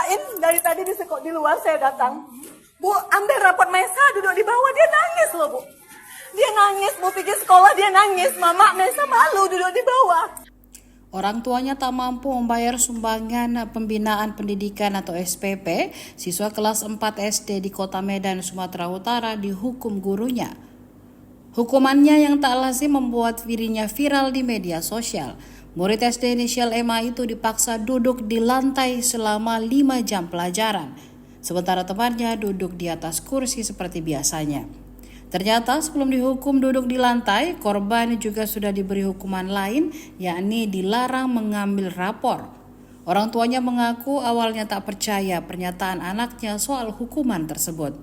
ngapain? Dari tadi di luar saya datang. Bu, ambil rapot Mesa duduk di bawah. Dia nangis loh, Bu. Dia nangis, Bu, pikir sekolah dia nangis. Mama, Mesa malu duduk di bawah. Orang tuanya tak mampu membayar sumbangan pembinaan pendidikan atau SPP, siswa kelas 4 SD di Kota Medan, Sumatera Utara dihukum gurunya. Hukumannya yang tak lazim membuat dirinya viral di media sosial. Murid SD inisial MA itu dipaksa duduk di lantai selama 5 jam pelajaran, sementara temannya duduk di atas kursi seperti biasanya. Ternyata sebelum dihukum duduk di lantai, korban juga sudah diberi hukuman lain, yakni dilarang mengambil rapor. Orang tuanya mengaku awalnya tak percaya pernyataan anaknya soal hukuman tersebut.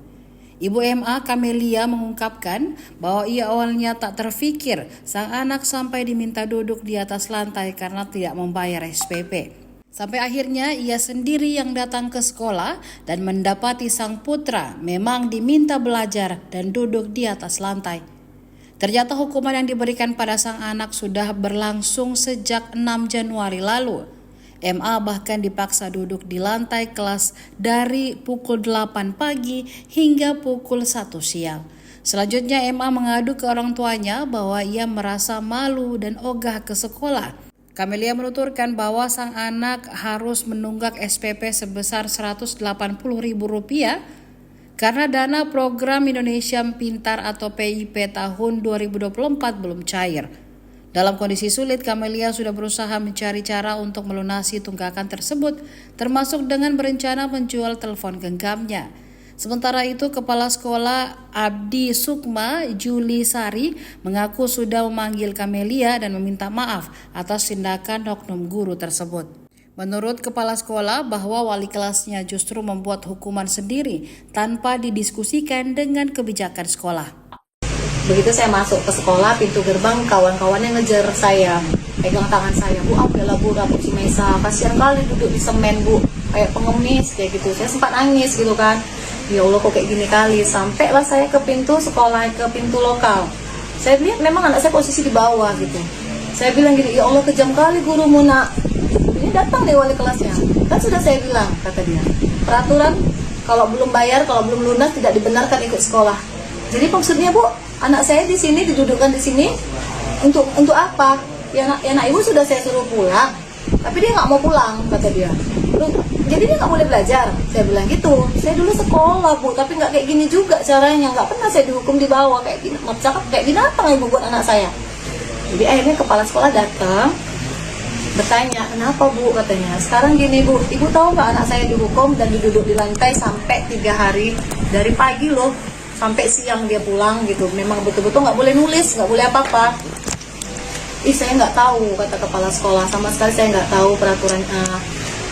Ibu MA, Kamelia, mengungkapkan bahwa ia awalnya tak terfikir sang anak sampai diminta duduk di atas lantai karena tidak membayar SPP. Sampai akhirnya ia sendiri yang datang ke sekolah dan mendapati sang putra memang diminta belajar dan duduk di atas lantai. Ternyata hukuman yang diberikan pada sang anak sudah berlangsung sejak 6 Januari lalu. MA bahkan dipaksa duduk di lantai kelas dari pukul 8 pagi hingga pukul 1 siang. Selanjutnya MA mengadu ke orang tuanya bahwa ia merasa malu dan ogah ke sekolah. Kamelia menuturkan bahwa sang anak harus menunggak SPP sebesar Rp180.000 karena dana program Indonesia Pintar atau PIP tahun 2024 belum cair. Dalam kondisi sulit, Kamelia sudah berusaha mencari cara untuk melunasi tunggakan tersebut, termasuk dengan berencana menjual telepon genggamnya. Sementara itu, Kepala Sekolah Abdi Sukma Juli Sari mengaku sudah memanggil Kamelia dan meminta maaf atas tindakan oknum guru tersebut. Menurut Kepala Sekolah bahwa wali kelasnya justru membuat hukuman sendiri tanpa didiskusikan dengan kebijakan sekolah. Begitu saya masuk ke sekolah, pintu gerbang kawan-kawannya ngejar saya, pegang tangan saya, Bu, ambillah Bu rapot si Mesa, kasihan kali duduk di semen Bu, kayak pengemis kayak gitu. Saya sempat nangis gitu kan, ya Allah kok kayak gini kali. Sampailah saya ke pintu sekolah, ke pintu lokal. Saya lihat memang anak saya posisi di bawah gitu. Saya bilang gini, ya Allah kejam kali gurumu nak. Ini datang deh wali kelasnya. Kan sudah saya bilang, kata dia, peraturan kalau belum bayar, kalau belum lunas tidak dibenarkan ikut sekolah. Jadi maksudnya Bu, anak saya di sini didudukkan di sini untuk apa? Ya nak ibu sudah saya suruh pulang, tapi dia nggak mau pulang, kata dia. Jadi dia nggak boleh belajar. Saya bilang gitu. Saya dulu sekolah Bu, tapi nggak kayak gini juga caranya. Nggak pernah saya dihukum di bawah kayak gini. Cakap kayak binatang ibu buat anak saya. Jadi akhirnya kepala sekolah datang, bertanya, kenapa Bu, katanya. Sekarang gini Bu, ibu tahu nggak anak saya dihukum dan duduk di lantai sampai 3 hari, dari pagi loh sampai siang dia pulang gitu. Memang betul-betul nggak boleh nulis, nggak boleh apa-apa. Saya nggak tahu, kata kepala sekolah, sama sekali saya nggak tahu peraturannya.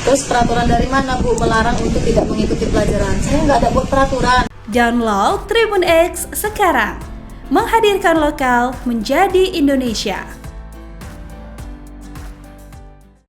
Terus peraturan dari mana Bu melarang untuk tidak mengikuti pelajaran? Saya nggak ada buat peraturan. Download Tribun X sekarang, menghadirkan lokal menjadi Indonesia.